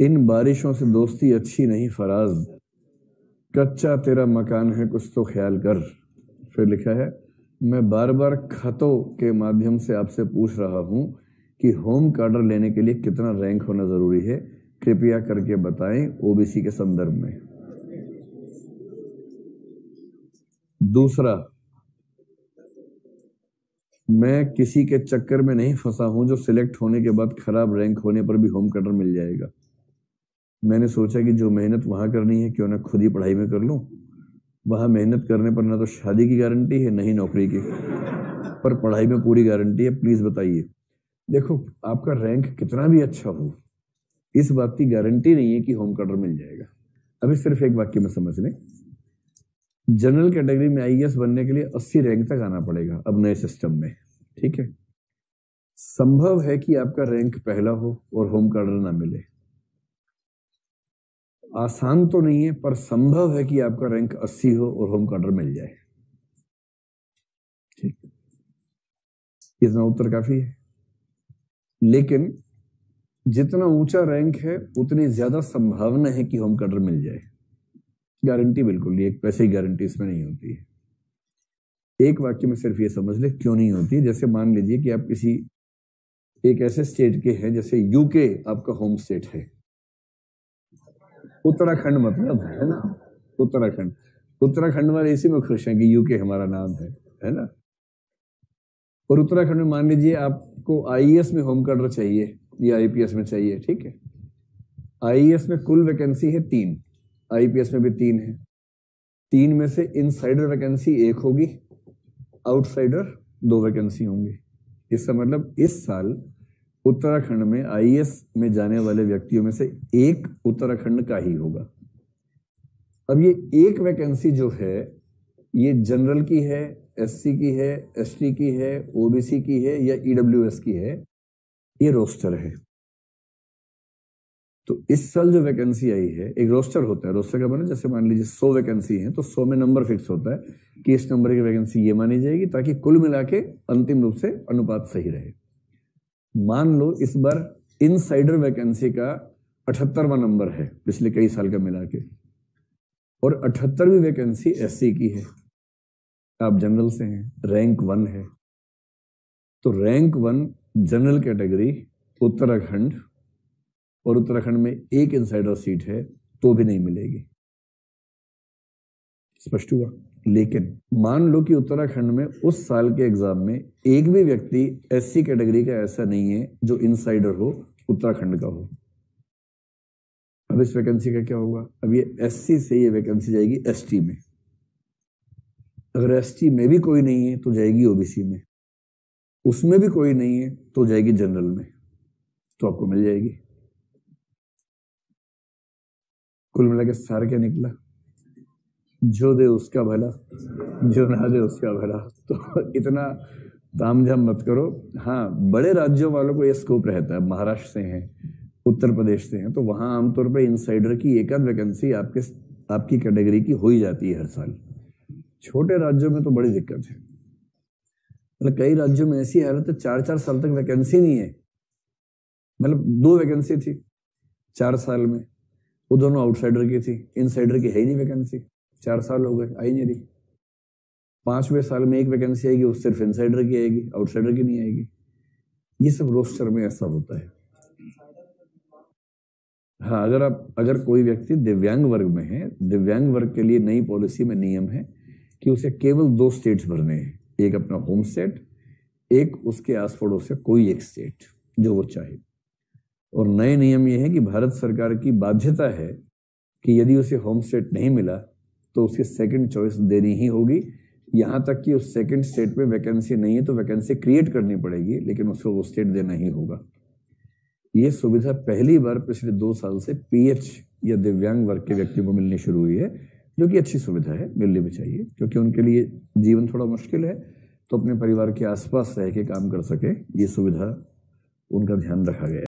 इन बारिशों से दोस्ती अच्छी नहीं फराज, कच्चा तेरा मकान है कुछ तो ख्याल कर। फिर लिखा है, मैं बार बार खतों के माध्यम से आपसे पूछ रहा हूं कि होम कार्डर लेने के लिए कितना रैंक होना जरूरी है, कृपया करके बताएं ओबीसी के संदर्भ में। दूसरा, मैं किसी के चक्कर में नहीं फंसा हूं जो सिलेक्ट होने के बाद खराब रैंक होने पर भी होम कार्डर मिल जाएगा। मैंने सोचा कि जो मेहनत वहां करनी है क्यों ना खुद ही पढ़ाई में कर लूं। वहां मेहनत करने पर ना तो शादी की गारंटी है, नहीं नौकरी की, पर पढ़ाई में पूरी गारंटी है। प्लीज बताइए। देखो, आपका रैंक कितना भी अच्छा हो, इस बात की गारंटी नहीं है कि होम कार्डर मिल जाएगा। अभी सिर्फ एक वाक्य में समझ लें, जनरल कैटेगरी में आईएएस बनने के लिए 80 रैंक तक आना पड़ेगा अब नए सिस्टम में, ठीक है। संभव है कि आपका रैंक पहला हो और होम कार्डर ना मिले। आसान तो नहीं है, पर संभव है कि आपका रैंक 80 हो और होम कार्डर मिल जाए। ठीक, इतना उत्तर काफी है। लेकिन जितना ऊंचा रैंक है उतनी ज्यादा संभावना है कि होम कार्डर मिल जाए। गारंटी बिल्कुल नहीं, एक पैसे की गारंटी इसमें नहीं होती है। एक वाक्य में सिर्फ ये समझ ले क्यों नहीं होती है। जैसे मान लीजिए कि आप किसी एक ऐसे स्टेट के हैं, जैसे यूके आपका होम स्टेट है, उत्तराखंड मतलब है ना, उत्तराखंड। उत्तराखंड वाले इसी में खुश हैं कि यूके हमारा नाम है ना। और उत्तराखंड में मान लीजिए आपको आईएएस में होम कार्डर चाहिए या आईपीएस में चाहिए, ठीक है। आईएएस में कुल वैकेंसी है 3, आईपीएस में भी 3 है। 3 में से इनसाइडर वैकेंसी 1 होगी, आउटसाइडर 2 वैकेंसी होंगी। इसका मतलब इस साल उत्तराखंड में आईएएस में जाने वाले व्यक्तियों में से 1 उत्तराखंड का ही होगा। अब ये 1 वैकेंसी जो है, ये जनरल की है, एससी की है, एसटी की है, ओबीसी की है या ईडब्ल्यूएस की है, ये रोस्टर है। तो इस साल जो वैकेंसी आई है, एक रोस्टर होता है, रोस्टर का मतलब जैसे मान लीजिए 100 वैकेंसी है तो 100 में नंबर फिक्स होता है कि इस नंबर की वैकेंसी ये मानी जाएगी, ताकि कुल मिला के अंतिम रूप से अनुपात सही रहे। मान लो इस बार इनसाइडर वैकेंसी का 78वां नंबर है पिछले कई साल का मिला के, और 78वीं वैकेंसी एससी की है, आप जनरल से हैं, रैंक 1 है, तो रैंक 1 जनरल कैटेगरी उत्तराखंड, और उत्तराखंड में 1 इनसाइडर सीट है तो भी नहीं मिलेगी। स्पष्ट हुआ। लेकिन मान लो कि उत्तराखंड में उस साल के एग्जाम में एक भी व्यक्ति एससी कैटेगरी का ऐसा नहीं है जो इनसाइडर हो, उत्तराखंड का हो। अब इस वैकेंसी का क्या होगा? अब ये एससी से ये वैकेंसी जाएगी एसटी में। अगर एसटी में भी कोई नहीं है तो जाएगी ओबीसी में, उसमें भी कोई नहीं है तो जाएगी जनरल में, तो आपको मिल जाएगी। कुल मिला के सार क्या निकला? जो दे उसका भला, जो ना दे उसका भला। तो इतना तामझाम मत करो। हाँ, बड़े राज्यों वालों को यह स्कोप रहता है, महाराष्ट्र से हैं, उत्तर प्रदेश से हैं, तो वहां आमतौर पर इनसाइडर की एक आध वैकेंसी आपकी कैटेगरी की हो ही जाती है हर साल। छोटे राज्यों में तो बड़ी दिक्कत है। मतलब कई राज्यों में ऐसी हालत है 4-4 साल तक वैकेंसी नहीं है। मतलब 2 वैकेंसी थी 4 साल में, वो दोनों आउटसाइडर की थी, इनसाइडर की है ही नहीं वैकेंसी। 4 साल हो गए, आई नहीं रही। 5वें साल में 1 वैकेंसी आएगी, वो सिर्फ इनसाइडर की आएगी, आउटसाइडर की नहीं आएगी। ये सब रोस्टर में ऐसा होता है। हाँ, अगर कोई व्यक्ति दिव्यांग वर्ग में है, दिव्यांग वर्ग के लिए नई पॉलिसी में नियम है कि उसे केवल 2 स्टेट्स भरने हैं, एक अपना होम स्टेट, एक उसके आस पड़ोस से कोई एक स्टेट जो वो चाहे। और नए नियम ये है कि भारत सरकार की बाध्यता है कि यदि उसे होम स्टेट नहीं मिला तो उसकी सेकंड चॉइस देनी ही होगी। यहां तक कि उस सेकंड स्टेट में वैकेंसी नहीं है तो वैकेंसी क्रिएट करनी पड़ेगी, लेकिन उसको वो स्टेट देना ही होगा। ये सुविधा पहली बार पिछले 2 साल से पीएच या दिव्यांग वर्ग के व्यक्तियों को मिलनी शुरू हुई है, जो कि अच्छी सुविधा है, मिलनी भी चाहिए, क्योंकि उनके लिए जीवन थोड़ा मुश्किल है, तो अपने परिवार के आसपास रह के काम कर सके, ये सुविधा उनका ध्यान रखा गया है।